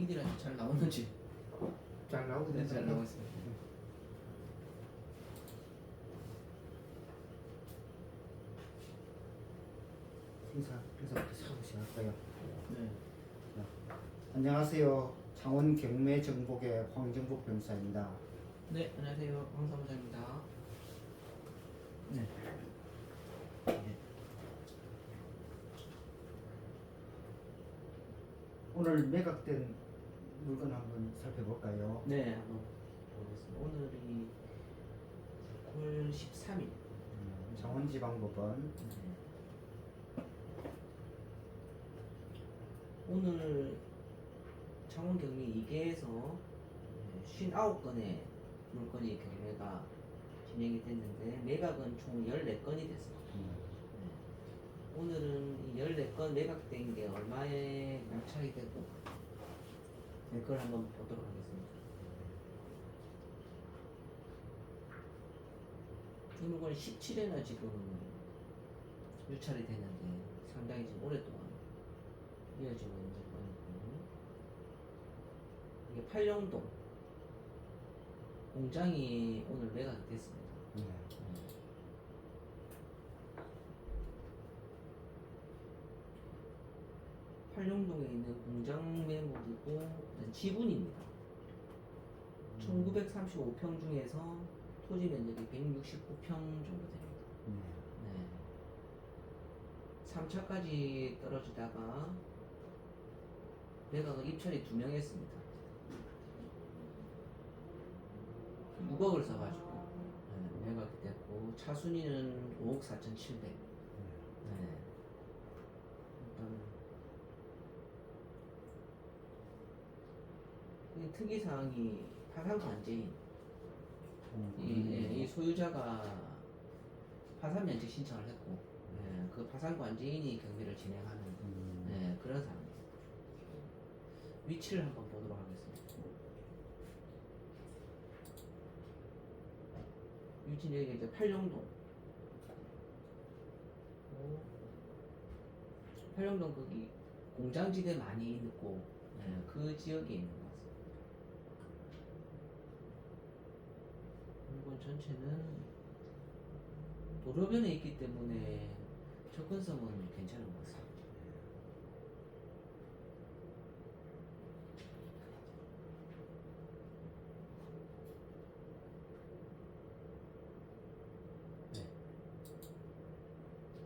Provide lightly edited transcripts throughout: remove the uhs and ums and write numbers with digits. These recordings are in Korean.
이들한테 잘 나오는지. 잘 나오고 네, 잘 나오고 있습니다. 인사부터 하고 시작할까요? 네. 안녕하세요. 창원 경매정복의 황정복 변호사입니다. 네, 안녕하세요. 황사무장입니다. 네. 네. 오늘 매각된 물건 한번 살펴볼까요? 네, 한번 보겠습니다. 오늘이 9월 13일. 창원지방법원 오늘 창원경매 2개에서 59건의 물건이 경매가 진행이 됐는데 매각은 총 14건이 됐습니다. 네. 오늘은 이 14건 매각된 게 얼마에 낙찰이 되고 네, 그걸 한번 보도록 하겠습니다. 이 물건이 17회나 지금 유찰이 됐는데 상당히 지금 오랫동안 이어지고 있는 물건이고, 이게 팔령동 공장이 오늘 매각이 됐습니다. 네. 팔령동에 있는 공장 매물이고 지분입니다. 1935평 중에서 토지 면적이 169평 정도 됩니다. 네. 3차까지 떨어지다가 매각을 입찰이 2명 했습니다. 6억을 써가지고 네, 매각이 됐고 차순위는 5억 4,700. 네. 일단 이 특이사항이 파산관제인 이 소유자가 파산면책 신청을 했고 그 파산관제인이 경매를 진행하는 그런 상황입니다. 위치를 한번 보도록 하겠습니다. 위치는 여기 이제 팔령동. 팔령동 거기 공장지대 많이 있고 그 지역에 있는 것 같습니다. 물건 전체는 도로변에 있기 때문에 접근성은 괜찮은 것 같습니다.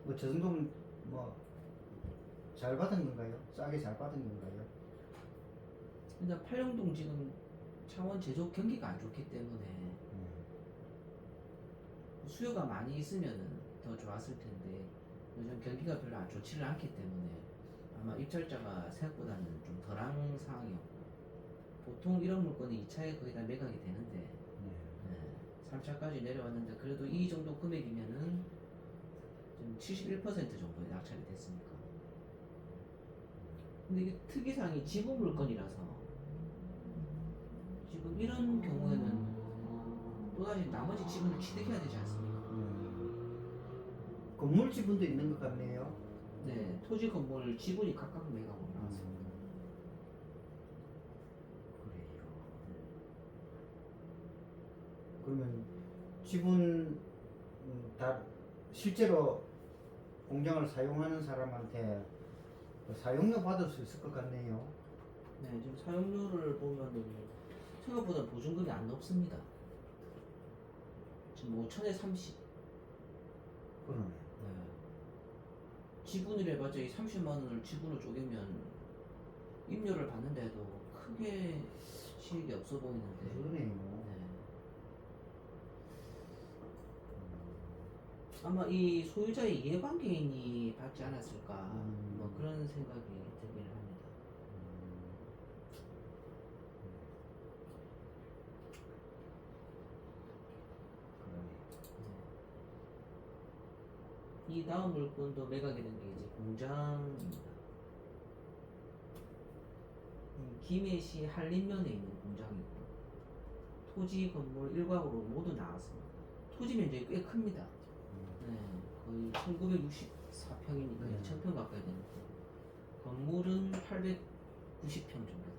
뭐 저 정도면 뭐 잘 받은 건가요? 싸게 잘 받은 건가요? 근데 팔령동 지금 창원 제조 경기가 안 좋기 때문에 수요가 많이 있으면은 더 좋았을 텐데 요즘 경기가 별로 안 좋지를 않기 때문에 아마 입찰자가 생각보다는 좀 덜한 상황이었고, 보통 이런 물건이 2차에 거의 다 매각이 되는데 3차까지 내려왔는데 그래도 이 정도 금액이면은 좀 71% 정도의 낙찰이 됐으니까. 근데 이게 특이사항이 지분 물건이라서 지금 이런 경우에는 또다시 나머지 지분을 취득해야 되지 않습니까? 건물 지분도 있는 것 같네요. 네, 토지 건물 지분이 각각 매각으로 나왔습니다. 그래요. 그러면 지분 다 실제로 공장을 사용하는 사람한테 사용료 받을 수 있을 것 같네요. 네, 지금 사용료를 보면은 생각보다 보증금이 안 높습니다. 지금 5천에 30. 그러네. 네. 지분을 해봤자 이 30만 원을 지분을 쪼개면 임료를 받는데도 크게 수익이 없어 보이는데. 그러네요. 네. 아마 이 소유자의 이해관계인이 받지 않았을까 뭐 그런 생각이 들기는 합니다. 이 다음 물건도 매각이 된 게 이제 공장입니다. 김해시 한림면에 있는 공장이고 토지 건물 일각으로 모두 나왔습니다. 토지 면적이 꽤 큽니다. 네, 거의 1964평이니까 2000평 가까이 되는 거. 건물은 890평 정도 됩니다.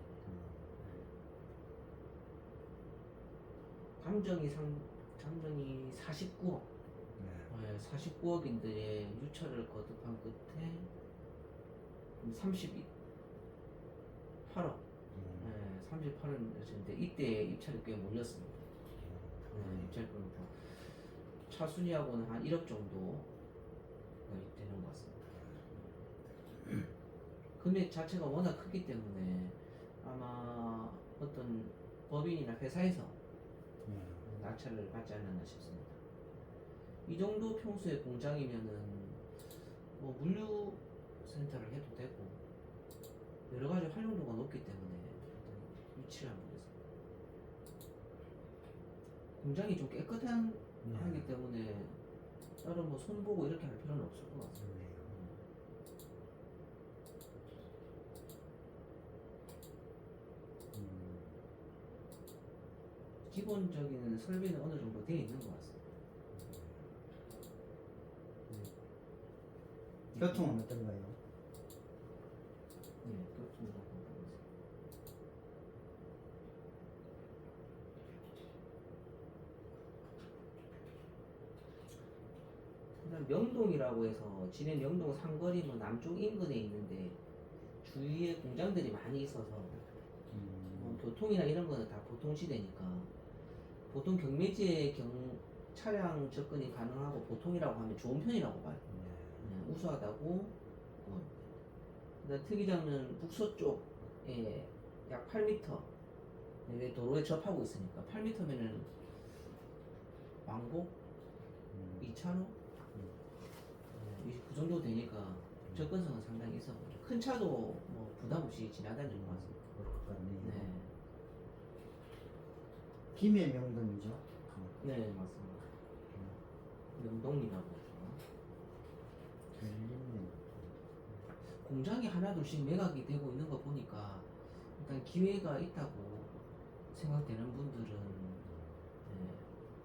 잠정이 49억. 네, 49억인데 유찰을 거듭한 끝에 38억. 네, 38억 냈는데 이때 입찰이 꽤 몰렸습니다. 네, 입찰금이 차순위하고는 한 1억 정도 되는 것 같습니다. 금액 자체가 워낙 크기 때문에 아마 어떤 법인이나 회사에서 낙찰을 받지 않았나 싶습니다. 이 정도 평수의 공장이면은 뭐 물류 센터를 해도 되고 여러 가지 활용도가 높기 때문에 일단 위치를 한번 보겠습니다. 공장이 좀 깨끗한 하기 때문에 따로 뭐 손 보고 이렇게 할 필요는 없을 것 같습니다. 기본적인 설비는 어느 정도 되어 있는 것 같습니다. 교통은 어떤가요? 네, 교통도 보겠습니다. 그다음 명동이라고 해서 진해 명동 상거리 뭐 남쪽 인근에 있는데 주위에 공장들이 많이 있어서 교통이나 이런 거는 다 보통시대니까 보통 경매지에 차량 접근이 가능하고 보통이라고 하면 좋은 편이라고 봐요. 우수하다고. 그다음 특이장은 북서쪽에 약 8m 도로에 접하고 있으니까 8m면은 왕복 2차로 그 정도 되니까 접근성은 상당히 있어 보여요. 큰 차도 뭐 부담 없이 지나다닐 것 같습니다. 그럴 것 같네요. 네. 김해 명동이죠? 네, 맞습니다. 명동이라고 하죠. 공장이 하나둘씩 매각이 되고 있는 거 보니까 일단 기회가 있다고 생각되는 분들은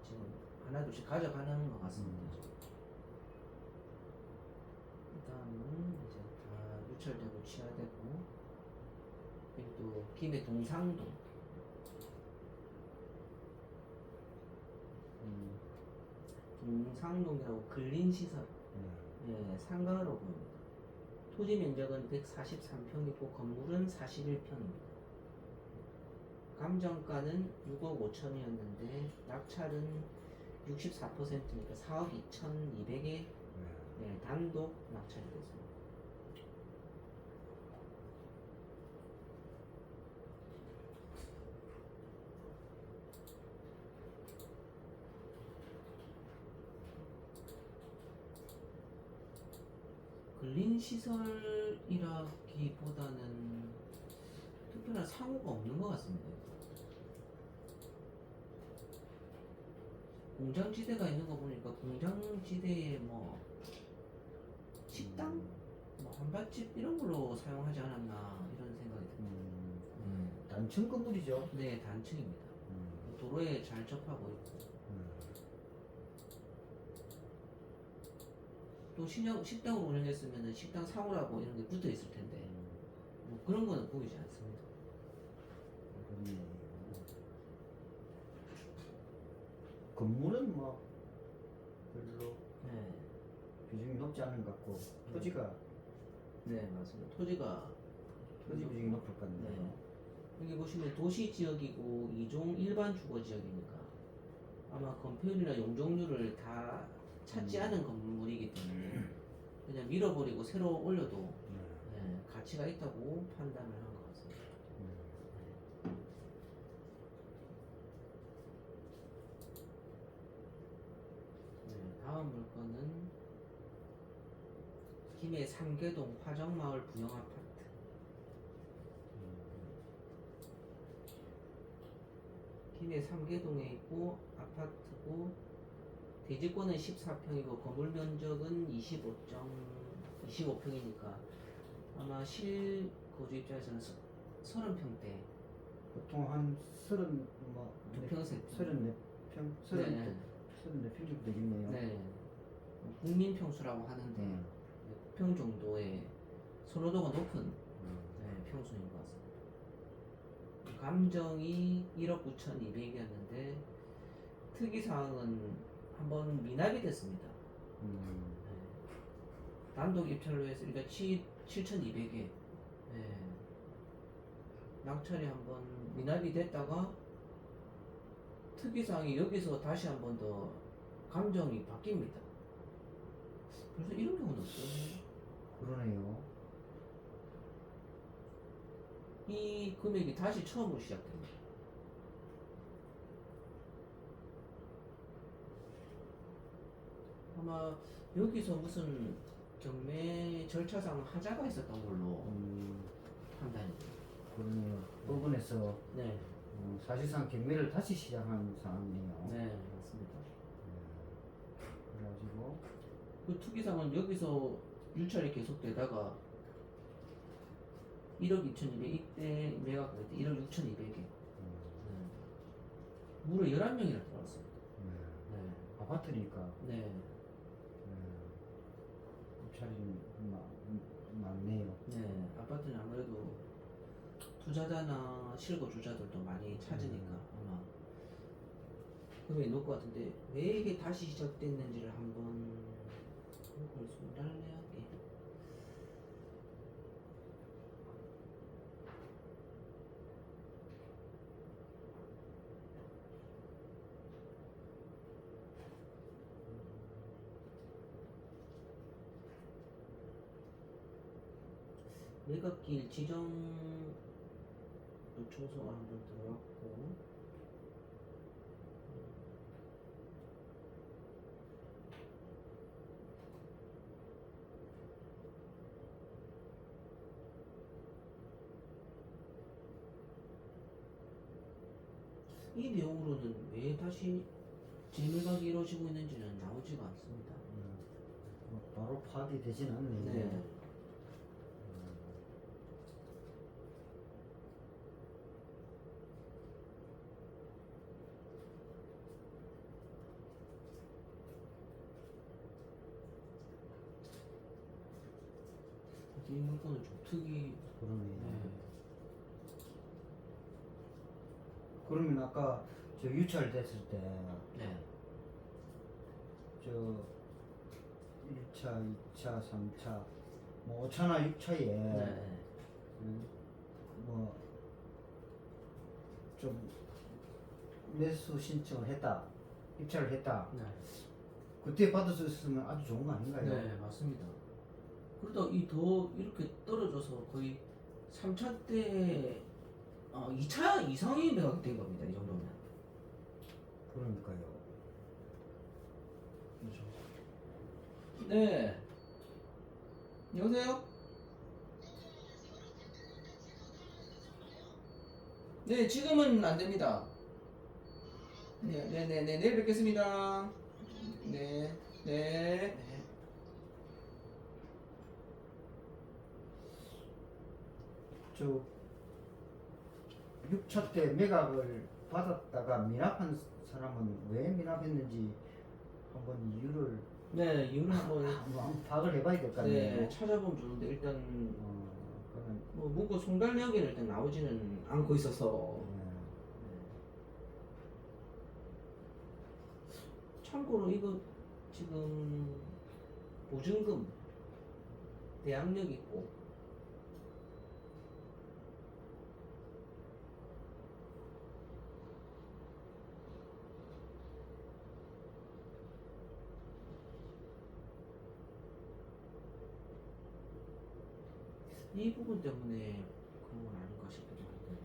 지금 하나둘씩 가져가는 것 같습니다. 일단은 이제 다 유찰되고 취하되고 그리고 또 김해 동상동 동상동이라고 근린시설 상가로 보입니다. 토지 면적은 143평이고 건물은 41평입니다. 감정가는 6억 5천이었는데 낙찰은 64%니까 4억 2,200에 단독 낙찰이 됐습니다. 근린시설이라기보다는 특별한 사고가 없는 것 같습니다. 공장지대가 있는 거 보니까 공장지대에 뭐 식당, 뭐 한밭집 이런 걸로 사용하지 않았나 이런 생각이 듭니다. 단층 건물이죠? 네, 단층입니다. 도로에 잘 접하고 있고 또 식당으로 운영했으면 식당 사고라고 이런 게 붙어 있을 텐데 뭐 그런 거는 보이지 않습니다. 건물은 뭐 별로 네, 비중이 높지 않은 것 같고 토지가 네 맞습니다. 토지가 토지 비중이 높을 것 같네요. 네. 여기 보시면 도시 지역이고 2종 일반 주거 지역이니까 아마 건폐율이나 용적률을 다 찾지 않은 건물이기 때문에 그냥 밀어버리고 새로 올려도 가치가 있다고 판단을 한 것 같습니다. 다음 물건은 김해 삼계동 화정마을 부영 아파트. 김해 삼계동에 있고 아파트고 대지권은 14평이고 건물 면적은 25평이니까 아마 실거주 입장에서는 30평대 보통 한 30, 뭐 2평, 34평? 34평 정도 되겠네요. 네. 국민평수라고 하는데 9평 정도의 선호도가 높은 평수인 것 같습니다. 감정이 1억 9,200이었는데 특이사항은 한번 미납이 됐습니다. 단독 입찰로 해서 그러니까 7,200에 낙찰이 한번 미납이 됐다가 특이사항이 여기서 다시 한번 더 감정이 바뀝니다. 그래서 이런 경우는 없거든요. 그러네요. 이 금액이 다시 처음으로 시작됩니다. 아마 여기서 무슨 경매 절차상 하자가 있었던 걸로 판단이 돼요. 그러네요. 법원에서 네, 사실상 경매를 다시 시작한 상황이네요. 네, 맞습니다. 그래가지고 그 투기상은 여기서 유찰이 계속되다가 1억 2,200 이때 매각 그때 1억 6,200에 무려 11명이나 들어왔습니다. 네, 아파트니까 네, 입찰이 많네요. 네. 아파트는 아무래도 투자자나 실거주자들도 많이 찾으니까 아마 금액이 높을 것 같은데 왜 이게 다시 시작됐는지를 한번 그걸 손달래하게 매각길 지정 요청서가 한번 들어왔고 이 내용으로는 왜 다시 재매각이 이루어지고 있는지는 나오지가 않습니다. 바로 파악이 되진 않네요. 네. 이 물건은 좀 그러네요. 네. 그러면 아까 저 유찰됐을 때 네. 저 1차, 2차, 3차, 뭐 5차나 6차에 네. 뭐 좀 매수 신청을 했다, 입찰을 했다. 네. 그때 받을 수 있으면 아주 좋은 거 아닌가요? 네, 맞습니다. 그러다 이 더 이렇게 떨어져서 거의 3차 때 2차 이상이 매각된 겁니다. 이 정도면. 그러니까요. 네. 여보세요? 네, 지금은 안 됩니다. 네, 네, 네, 네, 내일 뵙겠습니다. 네, 네. 저 6차 때 매각을 받았다가 미납한 사람은 왜 미납했는지 한번 이유를 네, 이유를 한번 한번 파악을 해봐야 될 거 아니에요. 네, 찾아보면 좋은데 일단 그러면 뭐 문구 송달역에는 일단 나오지는 않고 있어서 참고로 이거 지금 보증금 대항력 있고 이 부분 때문에 그런 건 아닐까 싶기도 한데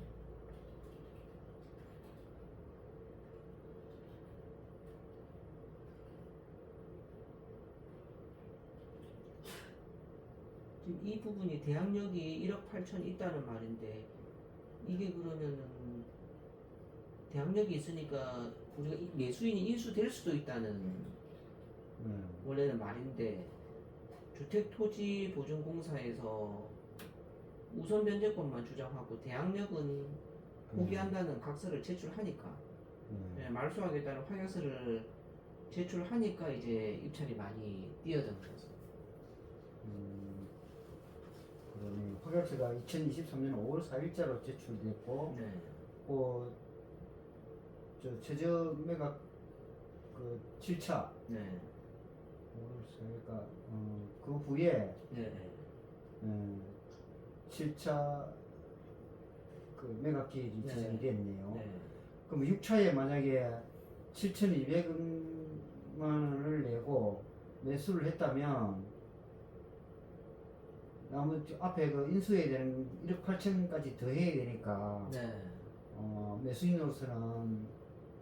지금 이 부분이 대항력이 1억 8천 있다는 말인데 이게 그러면은 대항력이 있으니까 우리가 매수인이 인수될 수도 있다는 원래는 말인데 주택토지보증공사에서 우선 변제권만 주장하고 대항력은 포기한다는 각서를 제출하니까 말소하겠다는 확약서를 제출하니까 이제 입찰이 많이 뛰어든 거죠. 그러네. 확약서가 2023년 5월 4일자로 제출됐고, 네. 저 최저 매각 그 7차 네. 5월 4일까 그 후에 네. 7차 그 매각기일이 네. 지정이 됐네요. 네. 그럼 6차에 만약에 7,200만 원을 내고 매수를 했다면 나머지 앞에 그 인수해야 되는 1억 8천까지 더 해야 되니까 네. 매수인으로서는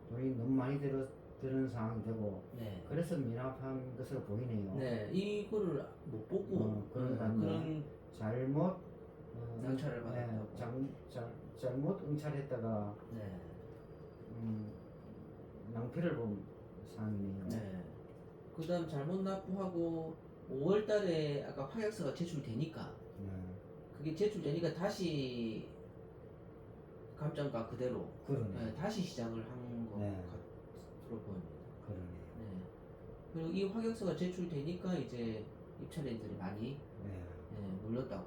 돈이 너무 많이 드는 상황이 되고 네. 그래서 미납한 것으로 보이네요. 네. 이거를 못 보고 그런 잘못 낙찰을 받았다고. 잘못 응찰했다가 네. 낭패를 본 상황이네요. 네. 그다음 잘못 납부하고 5월 달에 아까 확약서가 제출되니까 네. 그게 제출되니까 다시 감정가 그대로 그러네. 다시 시작을 한 것 네. 같으로 보입니다. 그러네요. 네. 그리고 이 확약서가 제출되니까 이제 입찰인들이 많이 네. 몰렸다고.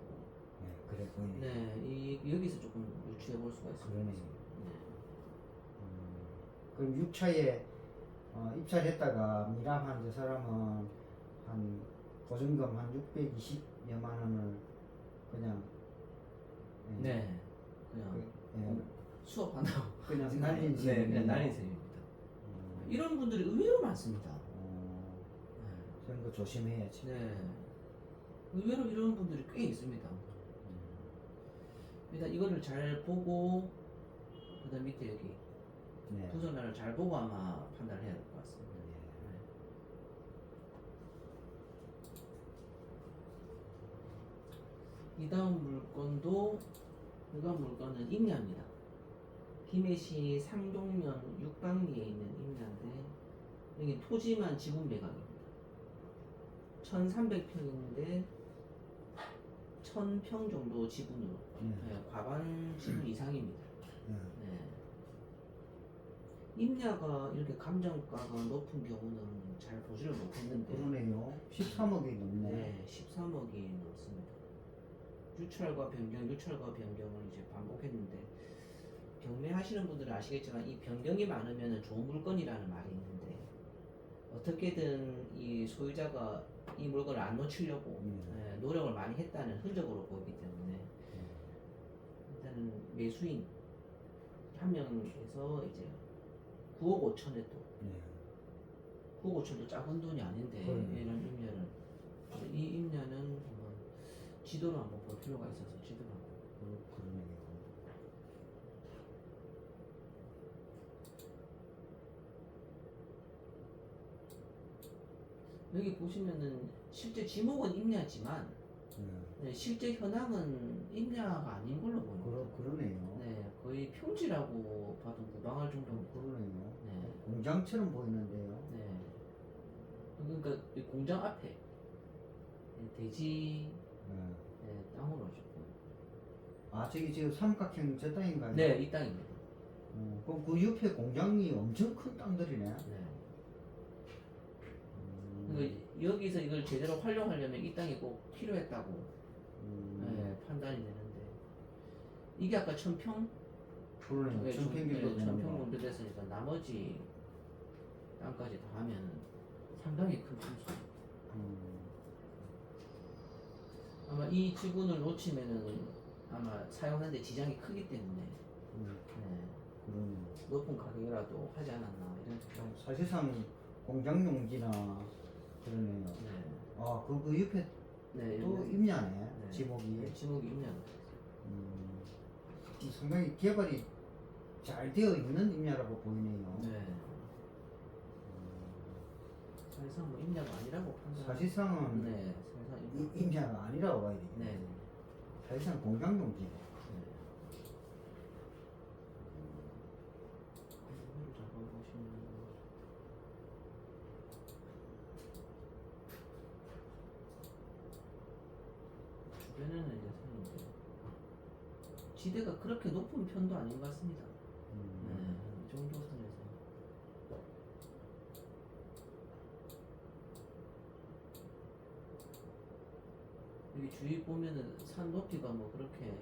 네. 그래 보이네요. 네, 여기서 조금 유추해 볼 수가 있습니다. 그러네요. 네. 그럼 6차에 입찰했다가 미납한 저 사람은 한 보증금 한 620여만 원을 그냥 네. 그냥 수업한다고. 그냥 날린 네, 셈이네요. 그냥 날린 셈입니다. 이런 분들이 의외로 많습니다. 그런 거 조심해야지. 네. 의외로 이런 분들이 꽤 있습니다. 일단 이거를 잘 보고 그다음 밑에 여기 네. 분석란을 잘 보고 아마 판단을 해야 될 것 같습니다. 이 다음 물건도 이번 물건은 임야입니다. 김해시 상동면 육방리에 있는 임야인데 여기 토지만 지분 매각입니다. 1,300평인데 1,000평 정도 지분으로 과반 지분 이상입니다. 네. 임야가 이렇게 감정가가 높은 경우는 잘 보지를 못했는데 그러네요. 13억이 넘네. 네, 13억이 넘습니다. 유찰과 변경을 이제 반복했는데 경매하시는 분들은 아시겠지만 이 변경이 많으면 좋은 물건이라는 말이 있는데 어떻게든 이 소유자가 이 물건을 안 놓치려고 노력을 많이 했다는 흔적으로 보이기 때문에 일단은 매수인 한 명에서 이제 9억 5천에 또 9억 5천도 작은 돈이 아닌데 이런 임야를 이 임야는 한번 지도로 한번 볼 필요가 있어서 지도로 한번 그러네요. 여기 보시면은 실제 지목은 임야지만 실제 현황은 임야가 아닌 걸로 보입니다. 그러네요. 네, 거의 평지라고 봐도 무방할 정도입니다. 그러네요. 네. 공장처럼 보이는데요. 네. 그러니까 이 공장 앞에 대지 땅으로 줬고. 저기 지금 삼각형 저 땅인가요? 네, 이 땅입니다. 그럼 그 옆에 공장이 엄청 큰 땅들이네. 네. 그러니까 여기서 이걸 제대로 활용하려면 이 땅이 꼭 필요했다고 판단이 되는데 이게 아까 1,000평? 그러네요. 1,000평 정도 되는 1,000평 거. 정도 됐으니까 나머지 땅까지 다 하면 상당히 큰 평수입니다. 아마 이 지분을 놓치면은 아마 사용하는데 지장이 크기 때문에 높은 가격이라도 하지 않았나 이런 생각. 사실상 공장 용지나 그러네요. 그 옆에 또 임야네. 지목이. 지목이 임야가 상당히 개발이 잘 되어 있는 임야라고 보이네요. 네. 사실상 뭐 임야가 아니라고 판단. 사실상은 네, 사실상 임야가 아니라고 봐야 되겠네. 네. 사실상 공장 용지. 이거를 잡아보시면 주변에는 이제 선인데 지대가 그렇게 높은 편도 아닌 것 같습니다. 네, 이 정도 선에서 여기 주위 보면은 산 높이가 뭐 그렇게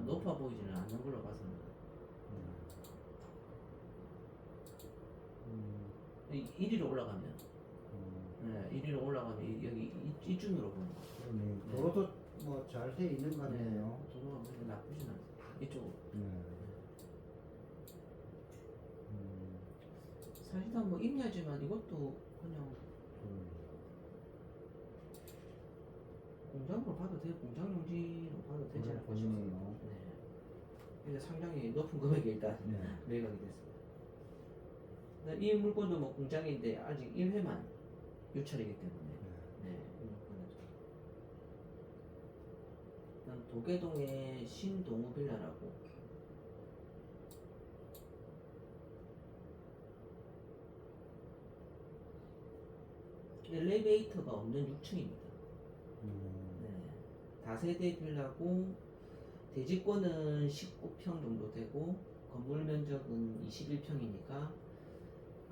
높아 보이지는 않는 걸로 봐서는 1위로 올라가면, 네, 1위로 올라가면 여기 이쯤으로 보는 거. 그러네. 도로도 뭐 잘 돼 있는 것 같네요. 도로가 별로 나쁘진 않아. 이쪽. 사실상 뭐 임야지만 이것도 그냥 공장으로 봐도 돼요. 공장 용지로 봐도 되지 않을까 싶습니다. 보이네요. 네. 이게 상당히 높은 금액이 일단 네. 매각이 됐습니다. 이 물건도 뭐 공장인데 아직 1회만 유찰이기 때문에 네, 이 물건은 일단 도계동의 신동우 빌라라고 엘리베이터가 없는 6층입니다. 네. 다세대 빌라고 대지권은 19평 정도 되고 건물 면적은 21평이니까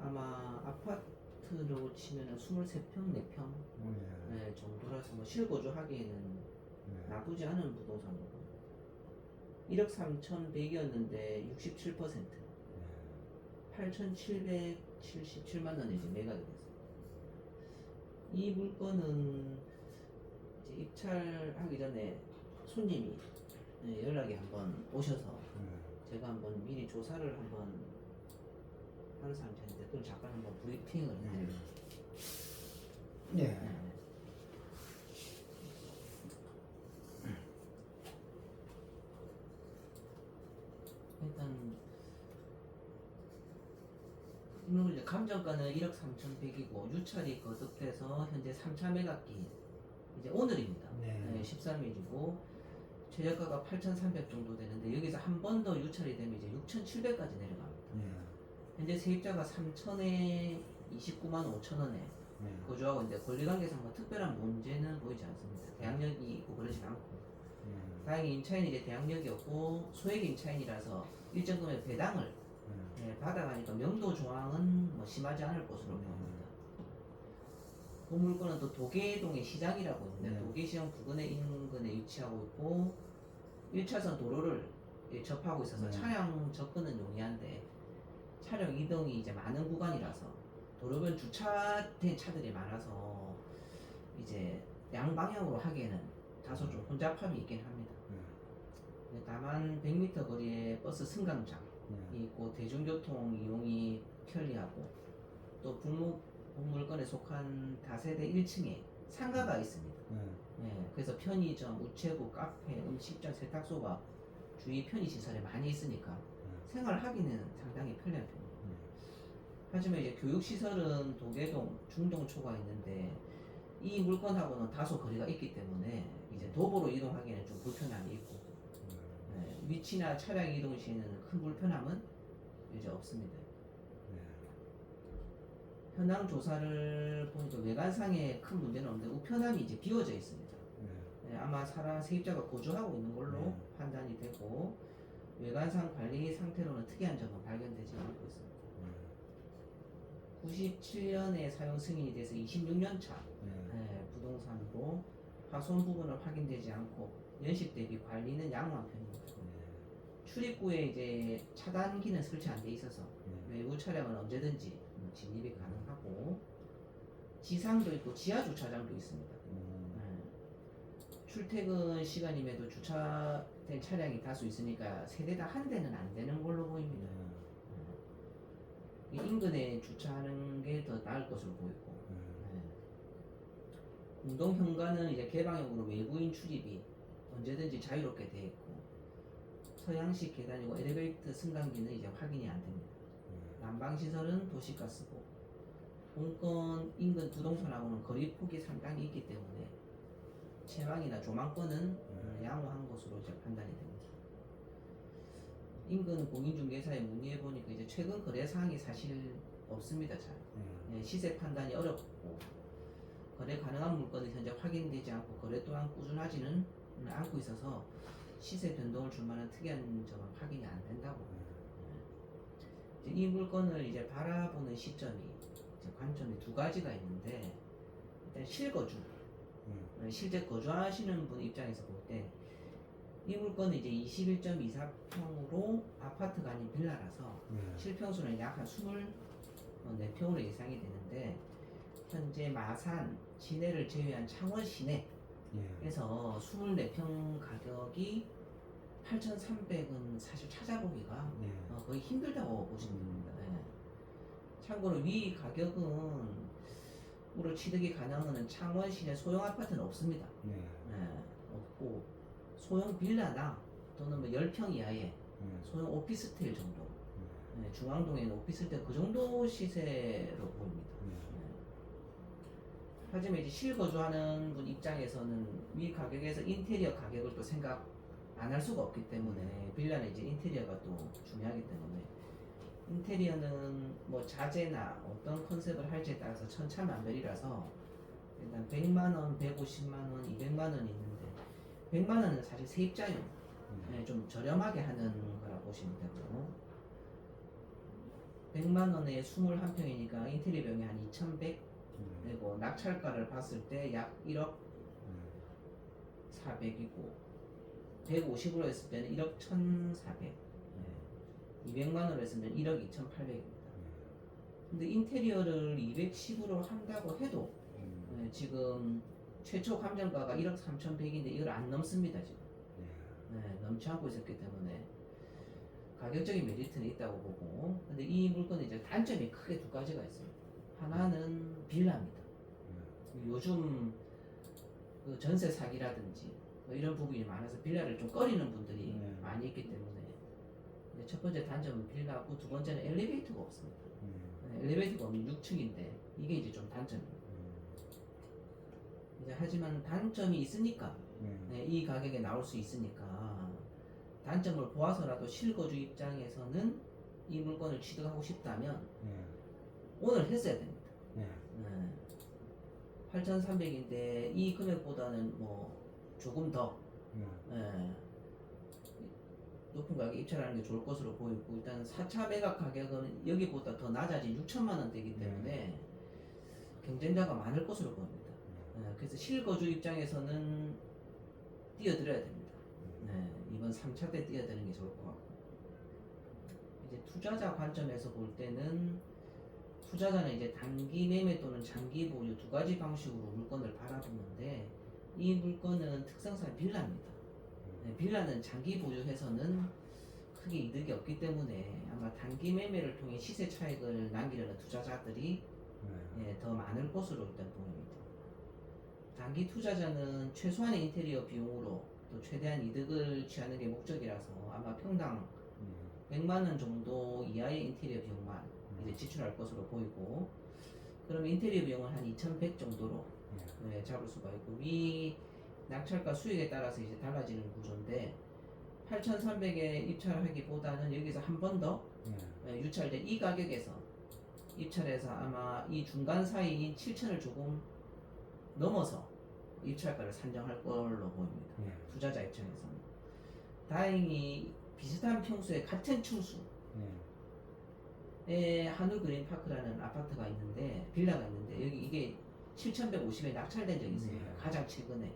아마 아파트로 치면은 23평, 4평 네, 정도라서 뭐 실거주하기에는 나쁘지 않은 부동산이고 1억 3,100이었는데 67% 8,777만 원에 이제 매각이 됐습니다. 이 물건은 이제 입찰하기 전에 손님이 네, 연락이 한번 오셔서 제가 한번 미리 조사를 한번 하는 상태인데 그걸 잠깐 한번 브리핑을 해드립니다. 네. 일단 물론 이제 감정가는 1억 3,100이고 유찰이 거듭돼서 현재 3차 매각기 이제 오늘입니다. 네. 13일이고 최저가가 8,300 정도 되는데 여기서 한 번 더 유찰이 되면 이제 6,700까지 내려갑니다. 현재 세입자가 3천에 29만 5천 원에 거주하고 있는데 권리관계상 뭐 특별한 문제는 보이지 않습니다. 대항력이 있고 그러진 않고 다행히 임차인이 이제 대항력이 없고 소액 임차인이라서 일정 금액 배당을 받아가니까 명도 조항은 뭐 심하지 않을 것으로 보입니다. 그 물건은 또 도계동의 시장이라고 있는데 도계시장 부근에 인근에 위치하고 있고 1차선 도로를 접하고 있어서 차량 접근은 용이한데 차량 이동이 이제 많은 구간이라서 도로변 주차된 차들이 많아서 이제 양방향으로 하기에는 다소 좀 혼잡함이 있긴 합니다. 다만 100m 거리에 버스 승강장이 있고 대중교통 이용이 편리하고 또 물건에 속한 다세대 1층에 상가가 있습니다. 그래서 편의점, 우체국, 카페, 음식점, 세탁소가 주위 편의시설에 많이 있으니까 생활하기는 상당히 편리한 편입니다. 하지만 이제 교육시설은 도계동, 중동초가 있는데 이 물건하고는 다소 거리가 있기 때문에 이제 도보로 이동하기에는 좀 불편함이 있고 위치나 차량 이동 시에는 큰 불편함은 이제 없습니다. 현황 조사를 보니까 외관상에 큰 문제는 없는데 우편함이 이제 비워져 있습니다. 아마 세입자가 거주하고 있는 걸로 판단이 되고 외관상 관리 상태로는 특이한 점은 발견되지 않고 있습니다. 97년에 사용 승인이 돼서 26년 차 부동산으로 파손 부분은 확인되지 않고 연식 대비 관리는 양호한 편입니다. 출입구에 이제 차단기는 설치 안 돼 있어서 외부 차량은 언제든지 진입이 가능하고 지상도 있고 지하 주차장도 있습니다. 출퇴근 시간임에도 주차된 차량이 다수 있으니까 세대 다 한 대는 안 되는 걸로 보입니다. 인근에 주차하는 게 더 나을 것으로 보이고 공동 현관은 이제 개방형으로 외부인 출입이 언제든지 자유롭게 되어 있고 서양식 계단이고 엘리베이터 승강기는 이제 확인이 안 됩니다. 난방 시설은 도시가스고 본건 인근 부동산하고는 거리 폭이 상당히 있기 때문에 채광이나 조망권은 양호한 것으로 이제 판단이 됩니다. 인근 공인중개사에 문의해 보니까 이제 최근 거래 사항이 사실 없습니다. 잘 시세 판단이 어렵고 거래 가능한 물건은 현재 확인되지 않고 거래 또한 꾸준하지는 않고 있어서 시세 변동을 줄 만한 특이한 점은 확인이 안 된다고. 이 물건을 이제 바라보는 시점이 이제 관점이 두 가지가 있는데 일단 실거주, 실제 거주하시는 분 입장에서 볼 때 이 물건은 이제 21.24평으로 아파트가 아닌 빌라라서 실평수는 약 한 4평으로 예상이 되는데 현재 마산, 시내를 제외한 창원 시내에서 예. 24평 가격이 8,300은 사실 찾아보기가 예. 거의 힘들다고 보시면 됩니다. 예. 참고로 위 가격은 으로 취득이 가능한 창원 시내 소형 아파트는 없습니다. 예. 예, 없고 소형 빌라나 또는 뭐 10평 이하의 예. 소형 오피스텔 정도, 예, 중앙동에 있는 오피스텔 그 정도 시세로 보입니다. 예. 하지만 이제 실거주하는 분 입장에서는 위 가격에서 인테리어 가격을 또 생각 안 할 수가 없기 때문에 빌라는 이제 인테리어가 또 중요하기 때문에 인테리어는 뭐 자재나 어떤 컨셉을 할지에 따라서 천차만별이라서 일단 100만원, 150만원, 200만원이 있는데 100만원은 사실 세입자용 예, 좀 저렴하게 하는 거라 보시면 되고 100만원에 21평이니까 인테리어 비용이 한 2,100 되고 낙찰가를 봤을 때 약 1억 400이고 150으로 했을 때는 1억 1,400 200만원으로 했으면 1억 2,800입니다. 근데 인테리어를 210으로 한다고 해도 예, 지금 최초 감정가가 1억 3,100인데 이걸 안 넘습니다 지금. 네, 넘지 않고 있었기 때문에 가격적인 메리트는 있다고 보고 근데 이 물건은 이제 단점이 크게 두 가지가 있어요. 하나는 빌라입니다. 요즘 그 전세 사기라든지 뭐 이런 부분이 많아서 빌라를 좀 꺼리는 분들이 많이 있기 때문에 이제 첫 번째 단점은 빌라고 두 번째는 엘리베이터가 없습니다. 엘리베이터가 없는 6층인데 이게 이제 좀 단점입니다. 이제 하지만 단점이 있으니까 네, 이 가격에 나올 수 있으니까 단점을 보아서라도 실거주 입장에서는 이 물건을 취득하고 싶다면 오늘 했어야 됩니다. 네. 8,300인데 이 금액보다는 뭐 조금 더 높은 가격에 입찰하는 게 좋을 것으로 보이고 일단 4차 매각 가격은 여기보다 더 낮아진 6천만 원대이기 때문에 경쟁자가 많을 것으로 보입니다. 그래서 실거주 입장에서는 뛰어들어야 됩니다. 이번 3차 때 뛰어드는 게 좋을 것 같고 이제 투자자 관점에서 볼 때는 투자자는 이제 단기 매매 또는 장기 보유 두 가지 방식으로 물건을 바라보는데 이 물건은 특성상 빌라입니다. 빌라는 장기 보유해서는 크게 이득이 없기 때문에 아마 단기 매매를 통해 시세 차익을 남기려는 투자자들이 더 많을 것으로 일단 보입니다. 단기 투자자는 최소한의 인테리어 비용으로 또 최대한 이득을 취하는 게 목적이라서 아마 평당 100만원 정도 이하의 인테리어 비용만 이제 지출할 것으로 보이고 그럼 인테리어 비용은 한 2,100 정도로 잡을 수가 있고 위 낙찰가 수익에 따라서 이제 달라지는 구조인데 8,300에 입찰하기보다는 여기서 한 번 더 유찰된 이 가격에서 입찰해서 아마 이 중간 사이인 7,000을 조금 넘어서 입찰가를 산정할 걸로 보입니다. 투자자 입장에서는 다행히 비슷한 평수에 같은 층수에 한울 그린파크라는 아파트가 있는데 빌라가 있는데 여기 이게 7,150에 낙찰된 적이 있습니다. 가장 최근에.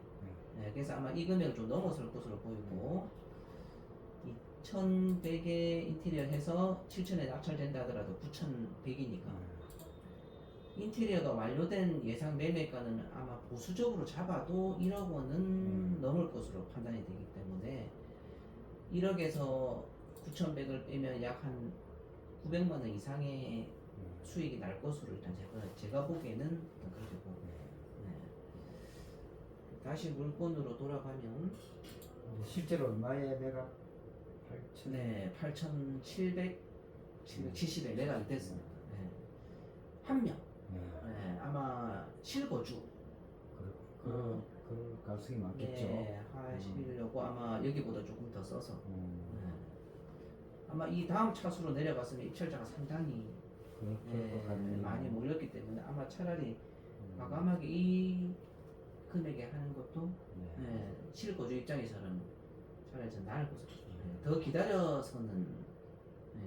그래서 아마 이 금액을 좀 넘어설 것으로 보이고 2,100에 인테리어 해서 7,000에 낙찰된다 하더라도 9,100이니까 인테리어가 완료된 예상 매매가는 아마 보수적으로 잡아도 1억 원은 넘을 것으로 판단이 되기 때문에 1억에서 9,100을 빼면 약 한 900만 원 이상의 수익이 날 것으로 일단 제가 보기에는 그렇게 보고 다시 물건으로 돌아가면 실제로 얼마에 매각? 8천. 네, 8,700, 770에 매각이 됐습니다. 한 명. 아마 실거주. 그럴 가능성이 많겠죠. 네, 하시려고 아마 여기보다 조금 더 써서. 아마 이 다음 차수로 내려갔으면 입찰자가 상당히 많이 몰렸기 때문에 아마 차라리 과감하게 이 금액에 하는 것도 실거주 입장에서는 차라리 좀 나을 것으로 더 기다려서는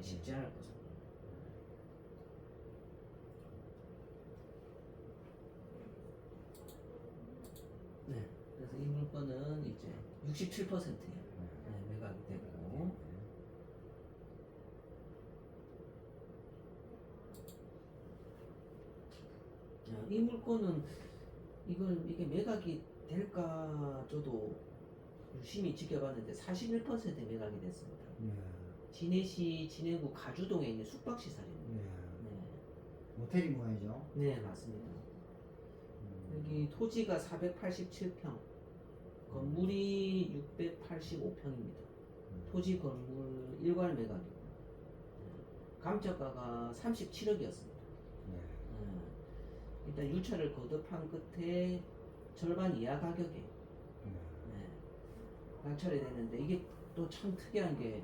쉽지 않을 것으로. 네, 그래서 이 물건은 이제 67%예요. 매각이 되고. 이 물건은 이게 매각이 될까 저도 유심히 지켜봤는데 41% 매각이 됐습니다. 네. 진해시 진해구 가주동에 있는 숙박시설입니다. 네. 네. 모텔이 모양이죠. 네, 맞습니다. 여기 토지가 487평, 건물이 685평입니다. 토지 건물 일괄 매각이고, 감정가가 37억이었습니다. 네. 일단 유차를 거듭한 끝에 절반 이하 가격에 네. 낙찰이 됐는데 이게 또 참 특이한 게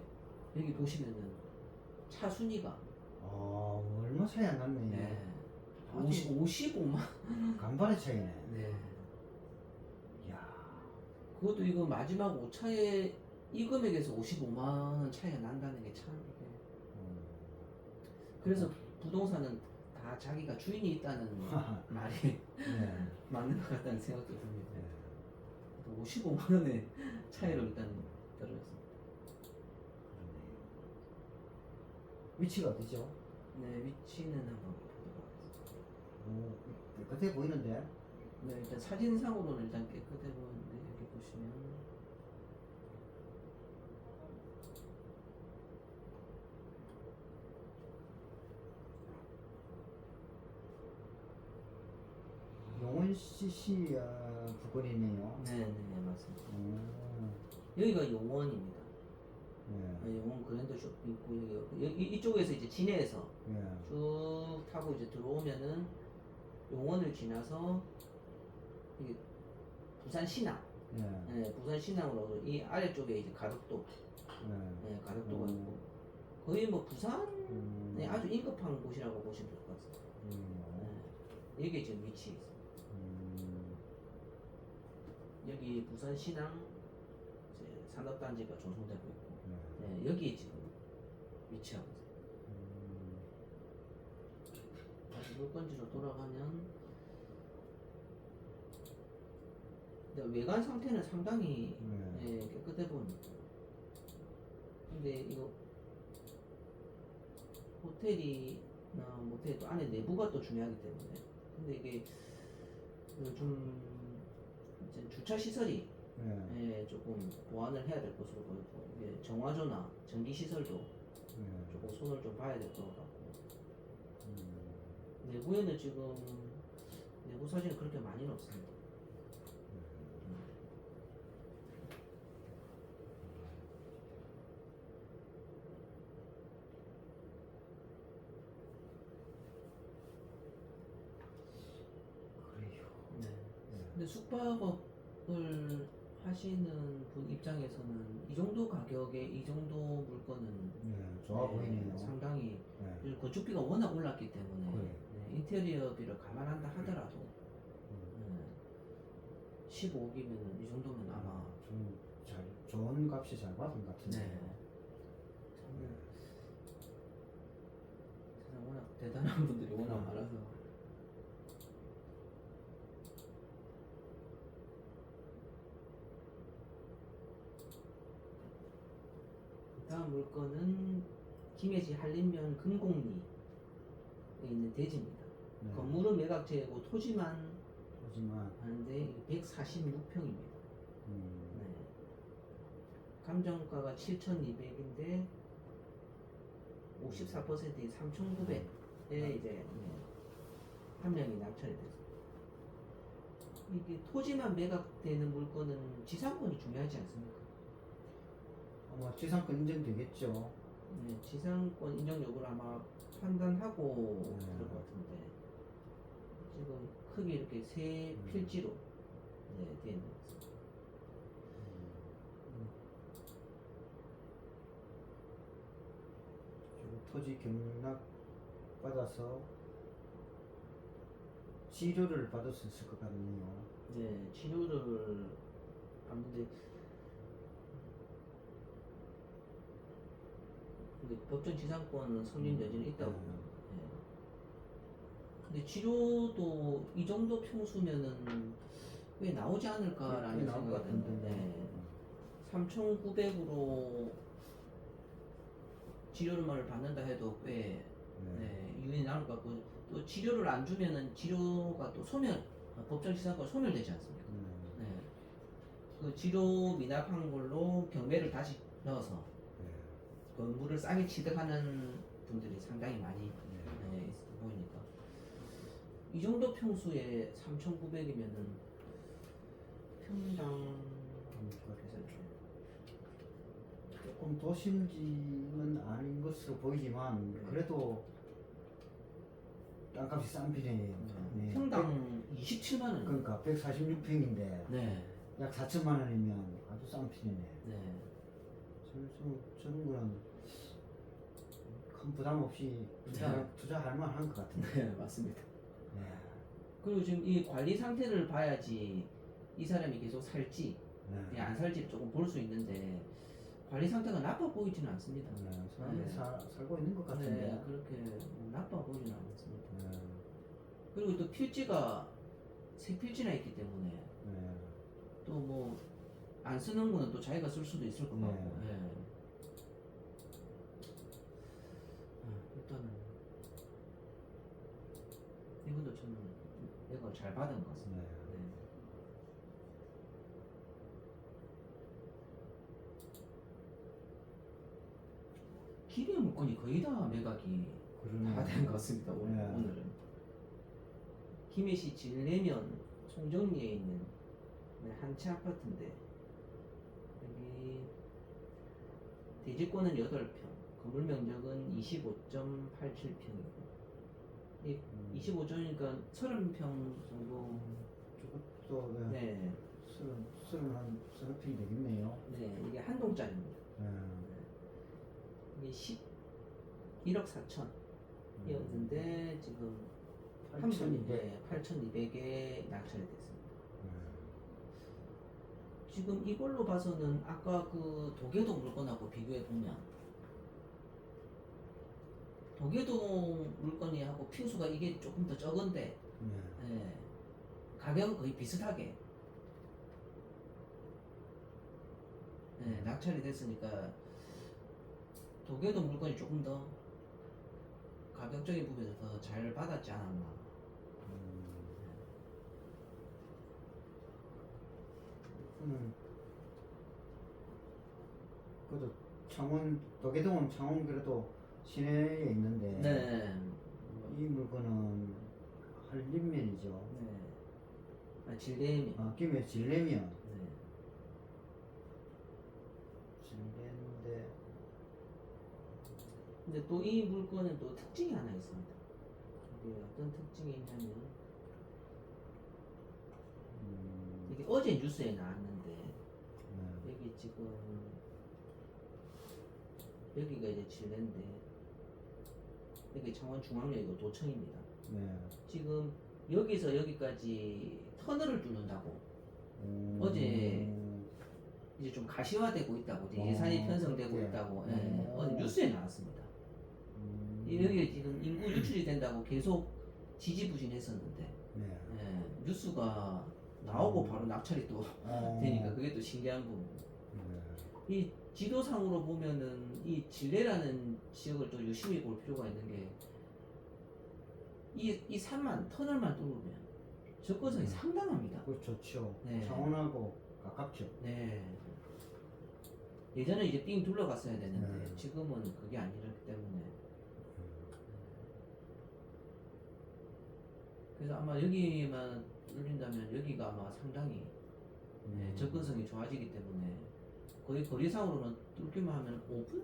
여기 보시면은 차 순위가 얼마 차이 안 났네. 네. 아주 55만. 간발의 차이네. 네. 이야. 그것도 이거 마지막 5차에 이 금액에서 55만 원 차이가 난다는 게 참 이게. 그래서 부동산은 다 자기가 주인이 있다는 말이 네. 맞는 것 같다는 생각도 듭니다. 네. 55만 원의 차이로 일단 떨어졌습니다. 위치가 어디죠? 네, 위치는 한번 보도록 하겠습니다. 깨끗해 보이는데. 네, 일단 사진상으로는 일단 깨끗해 보이는데 여기 보시면 용원 CC 부근이네요. 네, 네, 맞습니다. 음. 여기가 용원입니다. 네. 용원 그랜드 쇼핑 있고 여기 이쪽에서 이제 진해에서 네. 쭉 타고 이제 들어오면은 용원을 지나서 이게 부산 신항, 네. 네, 부산 신항으로 이 아래쪽에 이제 가덕도, 네. 네, 가덕도가 음. 있고 거의 뭐 부산에 음. 아주 인접한 곳이라고 보시면 될 것 같습니다. 음. 네, 여기 지금 위치에 있습니다. 여기 부산 신항 이제 산업단지가 조성되고 있고, 네, 여기에 지금 위치하고 있습니다. 다시 물건지로 돌아가면 근데 외관 상태는 상당히 예, 깨끗해 보입니다. 근데 이거 호텔이나 모텔 또 안에 내부가 또 중요하기 때문에 근데 이게 좀 이제 주차 시설이 예, 조금 보완을 해야 될 것으로 보이고 이게 정화조나 전기 시설도 조금 손을 좀 봐야 될 것 같고 내부에는 지금 내부 사진은 그렇게 많이는 없습니다. 그래요. 네. 근데 숙박업을 하시는 분 입장에서는 이 정도 가격에 이 정도 물건은 네. 좋아 보이네요. 상당히 네. 그리고 건축비가 워낙 올랐기 때문에 그래. 인테리어비를 감안한다 하더라도 15억이면 이 정도면 아마 좀 좋은 값이 잘 받은 것 같은데. 네. 세상 워낙 대단한 분들이 워낙 많아서 다음 물건은 김해시 한림면 금곡리에 있는 대지입니다. 네. 건물은 매각제고 토지만 하지만 하는데 146평입니다. 네. 감정가가 7,200인데 54%인 3,900에 이제 한 명이 낙찰이 됐습니다. 이게 토지만 매각되는 물건은 지상권이 중요하지 않습니까? 아마 지상권 인정되겠죠. 네, 지상권 인정 여부를 아마 판단하고 네. 그럴 것 같은데 지금 크게 이렇게 세 필지로 네, 되어 있는 것 같습니다. 그리고 토지 경락 받아서 치료를 받을 수 있을 것 같네요. 네, 치료를 받는데 근데 법정 지상권 성립 여지는 있다고 봅니다. 네. 근데 치료도 이 정도 평수면은 꽤 나오지 않을까라는 꽤 나올 것 생각이 같은데. 드는데 3,900으로 치료를 받는다 해도 꽤 네, 이윤이 나올 것 같고 또 치료를 안 주면은 치료가 또 소멸 법정 시사가 소멸되지 않습니까? 네, 그 치료 미납한 걸로 경매를 다시 넣어서 건물을 싸게 취득하는 분들이 상당히 많이 네, 있어 보이니까 이 정도 평수에 3,900이면은 평당 그래서 조금 도심지는 아닌 것으로 보이지만 그래도 땅값이 싼 편이에요. 네. 평당 27만 원. 그러니까 146평인데 네, 약 4천만 원이면 아주 싼 편이네. 네, 저런 거는 큰 부담 없이 투자할 만한 것 같은데. 네, 맞습니다. 네. 그리고 지금 이 관리 상태를 봐야지 이 사람이 계속 살지 네. 안 살지를 조금 볼 수 있는데 관리 상태가 나빠 보이지는 않습니다. 네. 사람이 네. 살고 있는 것 같은데. 네, 그렇게 나빠 보이지는 않습니다. 네. 그리고 또 필지가 세 필지나 있기 때문에 네. 또 뭐 안 쓰는 거는 또 자기가 쓸 수도 있을 것 같고. 네. 네. 일단은 이분도 저는 이거 잘 받은 것 같습니다. 네. 네. 기대 물건이 거의 다 매각이 그러네요. 다 된 것 같습니다. 오늘, 네. 오늘은 김해시 진례면 송정리에 있는 네, 한 채 아파트인데 여기 대지권은 8평, 건물 면적은 25.87평이고 25점이니까 30평 정도. 저것도 네. 네, 한 서너 평이 되겠네요. 네, 이게 한 동짜리입니다. 네. 이게 11억 4천이었는데 지금 8,200. 8,200에 낙찰이 됐습니다. 네. 지금 이걸로 봐서는 아까 그 도계동 물건하고 비교해 보면 도계동 물건이 하고 평수가 이게 조금 더 적은데 네. 예, 가격은 거의 비슷하게 낙찰이 됐으니까 도계동 물건이 조금 더 가격적인 부분에서 더 잘 받았지 않았나. 그래도 도계동은 창원 그래도 시내에 있는데 네. 이 물건은 한림면이죠. 네. 질레면. 김해 진례면. 네. 진례인데 근데 또 이 물건은 또 특징이 하나 있습니다. 이게 어떤 특징이 있냐면 이게 어제 뉴스에 나왔는데 여기 지금 여기가 이제 진례인데 여기 창원중앙역이고 도청입니다. 네. 지금 여기서 여기까지 터널을 뚫는다고 어제 이제 좀 가시화되고 있다고 이제 예산이 편성되고 네. 있다고 어제 뉴스에 나왔습니다. 여기 지금 인구 유출이 된다고 계속 지지부진했었는데 네. 뉴스가 나오고 바로 낙찰이 또 되니까 그게 또 신기한 부분. 이 지도상으로 보면은 이 진례라는 지역을 또 유심히 볼 필요가 있는 게 이 산만 터널만 뚫으면 접근성이 상당합니다. 그거 좋죠. 네. 창원하고 가깝죠. 네. 예전에 이제 삥 둘러갔어야 되는데 네. 지금은 그게 아니기 때문에 그래서 아마 여기만 뚫린다면 여기가 아마 상당히 접근성이 좋아지기 때문에 거의 거리상으로는 뚫기만 하면 5분?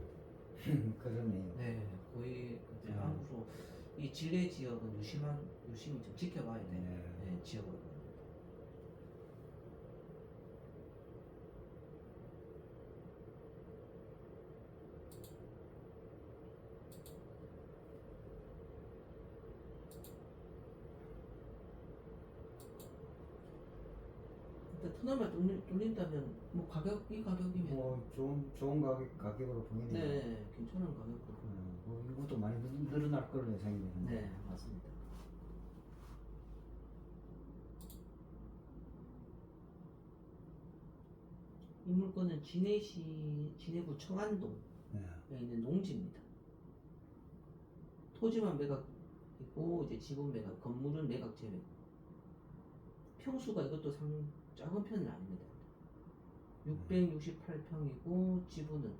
그러네요. 네, 거의 앞으로 이 진례 지역은 유심히 좀 지켜봐야 되는 지역으로. 일단 터널만 뚫린다면 뭐 이 가격이면 뭐 좋은 가격으로 보이네요. 네, 괜찮은 가격으로. 뭐 이것도 많이 늘어날 걸로 예상이 되는데. 네, 맞습니다. 이 물건은 진해시 진해구 청안동에 네. 있는 농지입니다. 토지만 매각이고 이제 지분 매각, 건물은 매각 제외. 평수가 이것도 작은 편은 아닙니다. 668평이고 지분은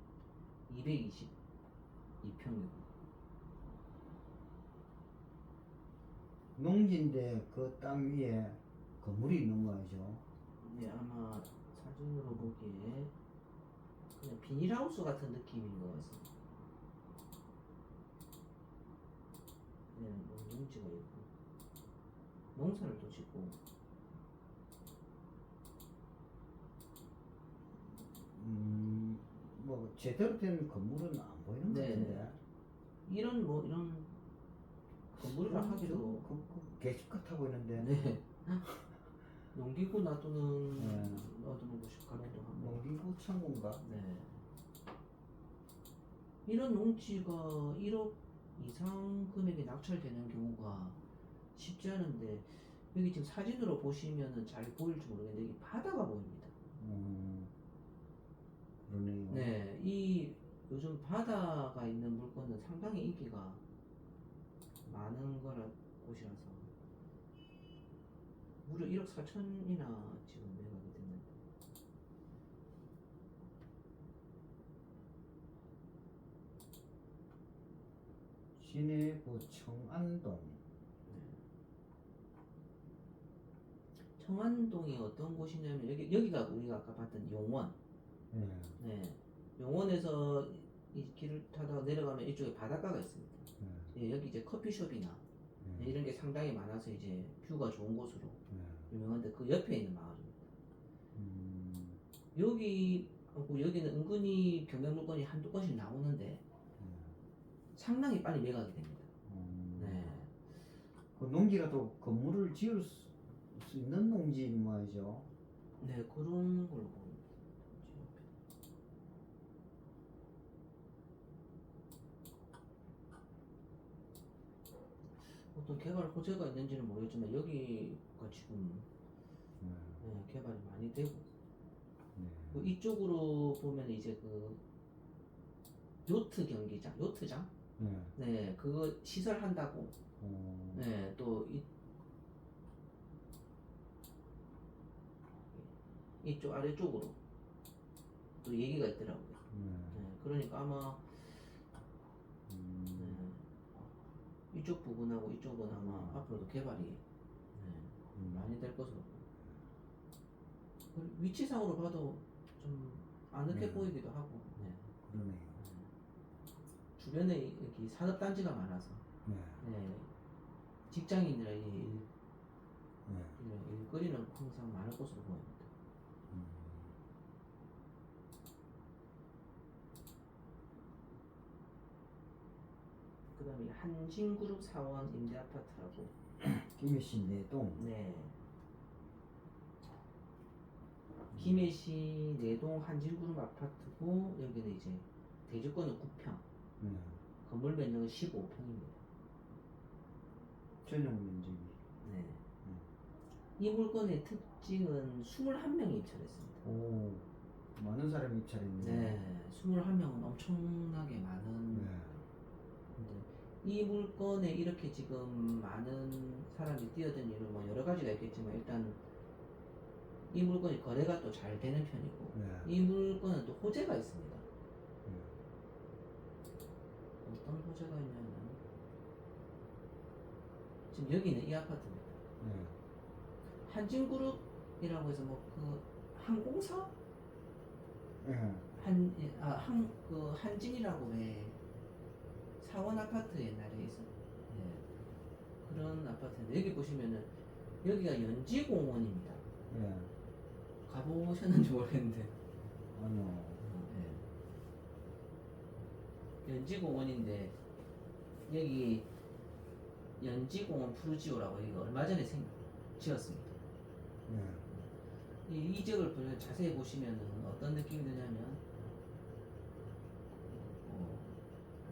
222평이고. 농지인데 그 땅 위에 건물이 있는 거죠. 네, 아마 사진으로 보기에 그냥 비닐하우스 같은 느낌인 것 같습니다. 네, 뭐 농지가 있고 농사를 또 짓고. 뭐 제대로 된 건물은 안 보이는 것 네. 같은데. 이런 건물이라 하기도. 개집 같아 보이는데. 네. 농기구 놔두는 네. 곳이 같기도 하고. 농기구 창고인가? 네. 이런 농지가 1억 이상 금액이 낙찰되는 경우가 쉽지 않은데, 여기 지금 사진으로 보시면은 잘 보일지 모르겠는데 여기 바다가 보입니다. 그러네요. 네, 이 요즘 바다가 있는 물건은 상당히 인기가 많은 곳이라서 무려 1억 4천이나 지금 매각이 됐는데. 시내부 청안동. 청안동이 어떤 곳이냐면 여기가 우리가 아까 봤던 용원. 네. 네, 용원에서 이 길을 타다가 내려가면 이쪽에 바닷가가 있습니다. 예, 여기 이제 커피숍이나 이런 게 상당히 많아서 이제 뷰가 좋은 곳으로 유명한데 그 옆에 있는 마을입니다. 여기는 은근히 경매 물건이 한두 건씩 나오는데 상당히 빨리 매각이 됩니다. 네. 그 농지라도 건물을 지을 수 있는 농지인 말이죠. 네, 그런 걸로 봅니다. 어떤 개발 호재가 있는지는 모르겠지만 여기가 지금 네, 개발이 많이 되고. 그 이쪽으로 보면 이제 그 요트 경기장, 요트장, 네, 그거 시설한다고. 네, 또 이쪽 아래쪽으로 또 얘기가 있더라고요. 네, 그러니까 아마 이쪽 부분하고 이쪽은 아마 앞으로도 개발이 많이 될 것으로. 위치상으로 봐도 좀 아늑해 보이기도 하고. 네. 그러네요. 주변에 여기 산업단지가 많아서 네. 직장인이나 일거리는 항상 많을 것으로 보입니다. 그 다음에 한진그룹 사원 임대아파트라고. 김해시 내동. 네. 김해시 내동 한진그룹 아파트고, 여기는 이제 대지권은 9평, 건물 면적은 15평입니다. 전용 면적이. 네. 이 물건의 특징은 21명이 입찰했습니다. 오, 많은 사람이 입찰했네요. 네, 21명은 엄청나게 많은. 근데 이 물건에 이렇게 지금 많은 사람이 뛰어든 이유는 뭐 여러 가지가 있겠지만, 일단 이 물건이 거래가 또 잘 되는 편이고, 이 물건은 또 호재가 있습니다. 어떤 호재가 있냐면, 지금 여기는 이 아파트입니다. 한진그룹이라고 해서 뭐 그 항공사? 한진이라고 왜 사원 아파트 옛날에 있었. 그런 아파트인데, 여기 보시면은 여기가 연지공원입니다. 가보셨는지 모르겠는데. 아니요. 연지공원인데 여기 연지공원 푸르지오라고 이거 얼마 전에 지었습니다. 이 지역을 자세히 보시면은 어떤 느낌이 드냐면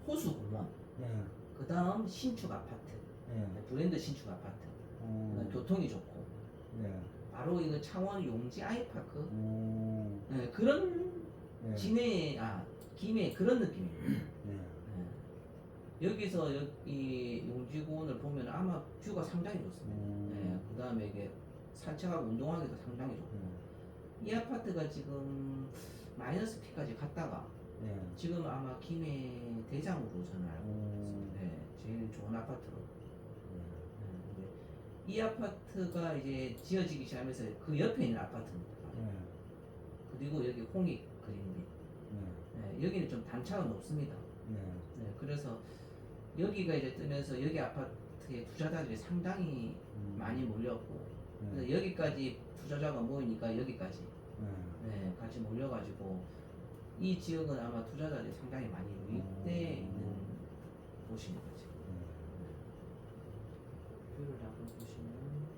호수공원, 그 다음 신축 아파트, 브랜드 신축 아파트, 그다음 교통이 좋고, 바로 이거 창원 용지 아이파크, 그런 김해 그런 느낌입니다. 여기서 이 용지공원을 보면 아마 뷰가 상당히 좋습니다. 그 다음에 이게 산책하고 운동하기도 상당히 좋고 이 아파트가 지금 마이너스 P까지 갔다가 예. 지금 아마 김해 대장으로 저는 알고 있습니다. 네, 제일 좋은 아파트로. 근데 이 아파트가 이제 지어지기 시작하면서 그 옆에 있는 아파트입니다. 예. 그리고 여기 홍익 그린빛. 네, 여기는 좀 단차가 높습니다. 예. 네, 그래서 여기가 이제 뜨면서 여기 아파트의 투자자들이 상당히 많이 몰렸고 그래서 여기까지 투자자가 모이니까 여기까지 네, 같이 몰려가지고 이 지역은 아마 투자자들이 상당히 많이 유입돼 있는 곳입니다. 지금. 뷰를 한번 보시면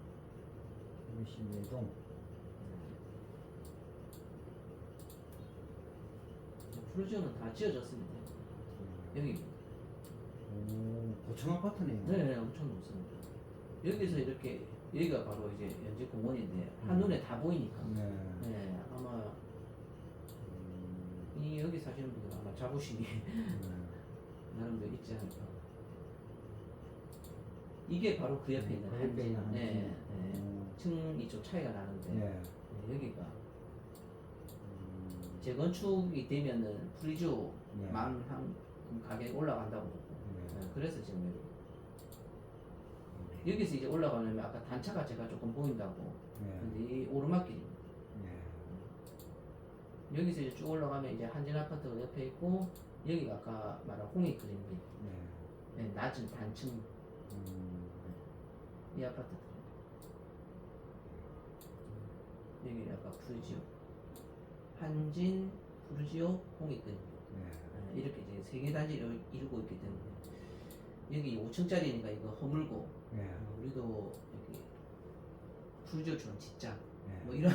김해시내동. 푸르지오는 다 지어졌습니다. 여기 고층 아파트네요. 네, 엄청 높습니다. 여기서 이렇게 여기가 바로 이제 연지 공원인데 한눈에 다 보이니까 네. 네, 아마 이 여기 사시는 분들은 아마 자부심이 나름대로 있지 않을까. 이게 바로 그 옆에 있는 그 옆에 있는 한지. 네, 네. 층이 좀 차이가 나는데 네. 네, 여기가 재건축이 되면은 프리지오 네. 만한 가격이 올라간다고 그러고 네, 그래서 지금 여기서 이제 올라가려면 아까 단차가 제가 조금 보인다고 근데 이 오르막길입니다. 여기서 이제 쭉 올라가면 이제 한진 아파트가 옆에 있고 여기가 아까 말한 홍익 그린빛 네, 낮은 단층 이 아파트들 여기 아까 푸르지오 한진 푸르지오 홍익 그린빛 이렇게 이제 세 개 단지를 이루고 있기 때문에 여기 5층짜리니까 이거 허물고 우리도 여기 푸르지오처럼 짓자 뭐 이런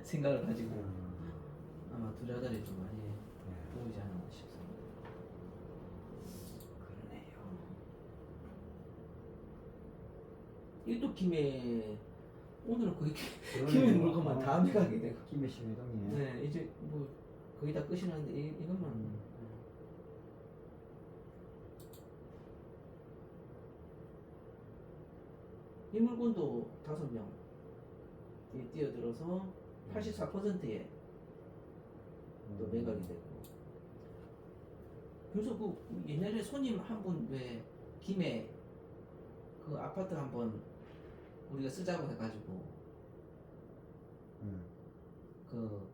생각을 가지고 아마 투자자들이 좀 많이 보이지 않나 싶습니다. 그러네요. 이또 김해 오늘은 거의 그러네요. 김해 물건만 다음에 가게 되고 김해시내동이에요. 네 이제 뭐 거의 다 끝이 나는데 이것만 이 물건도 5명 뛰어들어서 84%에 또 매각이 됐고 그래서 그 옛날에 손님 한 분 왜 김해 그 아파트 한번 우리가 쓰자고 해가지고 그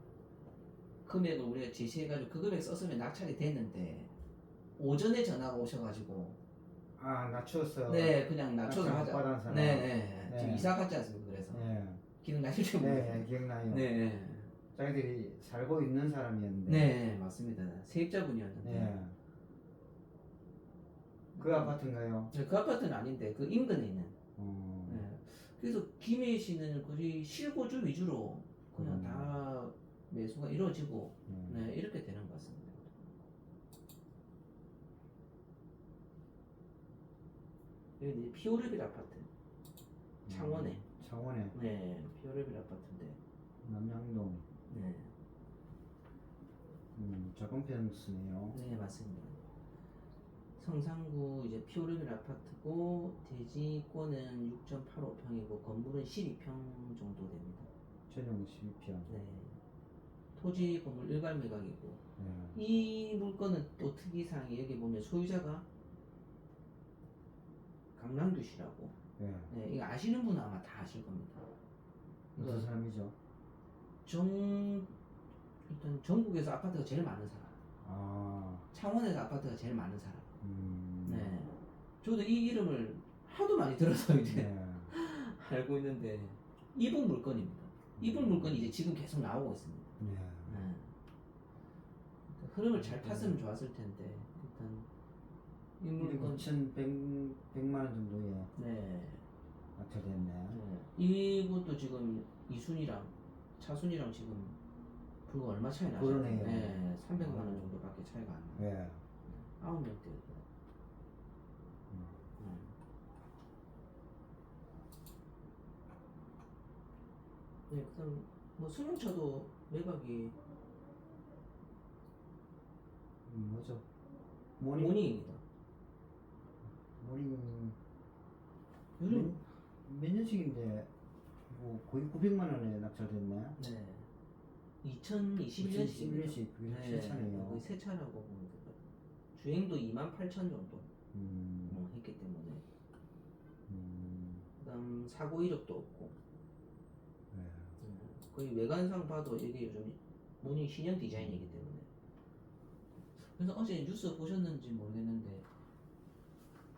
금액을 우리가 제시해가지고 그 금액 썼으면 낙찰이 됐는데 오전에 전화가 오셔가지고 낮춰서. 네 그냥 낮춰서 낙찰 하자. 못 받은 사람. 네. 네. 지금 이사 갔지 않습니까? 그래서 기억나실지 네, 모르겠어요. 기억나요. 네. 자기들이 살고 있는 사람이었는데. 네 맞습니다. 세입자분이었는데 네. 그 아파트인가요? 네, 그 아파트는 아닌데 그 인근에 있는. 어. 네. 그래서 김해시는 거의 실거주 위주로 그냥 다 매수가 이루어지고 네, 이렇게 되는 것 같습니다. 여기 피오르빌 아파트 창원에 창원에. 네 피오르빌 아파트인데 남양동. 네, 작은평수네요. 네 맞습니다. 성산구 이제 피오르빌 아파트고 대지권은 6.85평이고 건물은 12평 정도 됩니다. 전용 12평. 네. 토지 건물 일괄 매각이고 이 물건은 또 특이사항이 여기 보면 소유자가 강남규 씨라고 네, 이거 아시는 분은 아마 다 아실 겁니다. 어떤 사람이죠? 일단 전국에서 아파트가 제일 많은 사람. 아. 창원에서 아파트가 제일 많은 사람. 음. 네. 저도 이 이름을 하도 많이 들어서 이제 네. 알고 있는데 이분 물건입니다. 이분 물건이 이제 지금 계속 나오고 있습니다. 네. 네. 흐름을 잘 탔으면 좋았을 텐데 일단 이 물건 9,100만 원 정도에 네. 낙찰됐네. 네. 이것도 지금 이순이랑 차순이랑 지금 불과 얼마 차이 나죠? 그러네요. 네. 300만 원 정도밖에 차이가 안 나요. 네. 9명대. 네, 그다음 뭐 승용차도 매각이 뭐죠? 모닝입니다. 모닝 요즘 몇 년식인데 뭐 거의 900만 원에 낙찰됐네. 네. 2021년식. 2021년식 그게 새 차네요. 거의 새 차라고 보면 될 것 같아요. 주행도 28,000 정도 했기 때문에. 그다음 사고 이력도 없고. 네. 거의 외관상 봐도 이게 요즘 모닝 신형 디자인이기 때문에. 그래서 어제 뉴스 보셨는지 모르겠는데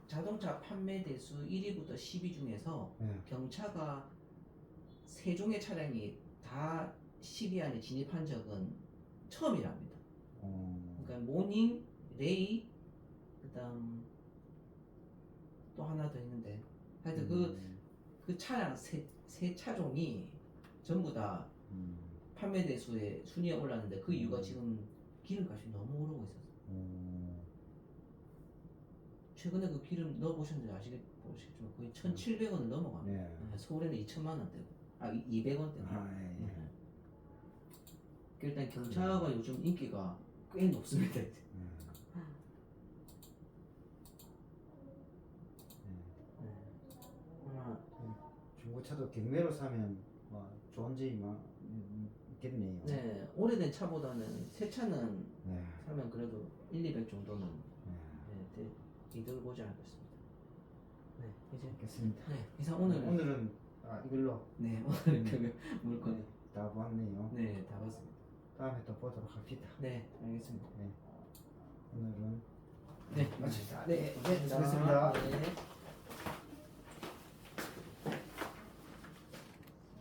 자동차 판매 대수 1위부터 10위 중에서 네. 경차가 세 종의 차량이 다 10위 안에 진입한 적은 처음이랍니다. 그러니까 모닝, 레이, 그다음 또 하나 더 있는데 하여튼 그 차량 세 차종이 전부 다 판매 대수에 순위에 올랐는데 그 이유가 지금 기름값이 너무 오르고 있어서. 최근에 그 기름 넣어 보셨는지 보시겠지만 거의 1,700원을 넘어갑니다. 네. 서울에는 2천만 원대고, 200원대고. 예. 일단 경차가 요즘 인기가 꽤 높습니다. 아마 중고차도 경매로 사면 뭐 좋은 점이 있겠네요. 네, 오래된 차보다는 새 차는 네. 사면 그래도 1, 200 정도는 네. 이득을 보지 않을까 싶습니다. 네, 이제 알겠습니다. 이상 오늘은 오늘은 이걸로 네, 오늘 그 물건 다 보았네요. 네, 다 봤습니다. 다음에 또 보도록 합시다. 네, 알겠습니다. 오늘은 네, 마칩니다. 네, 수고했습니다. 네.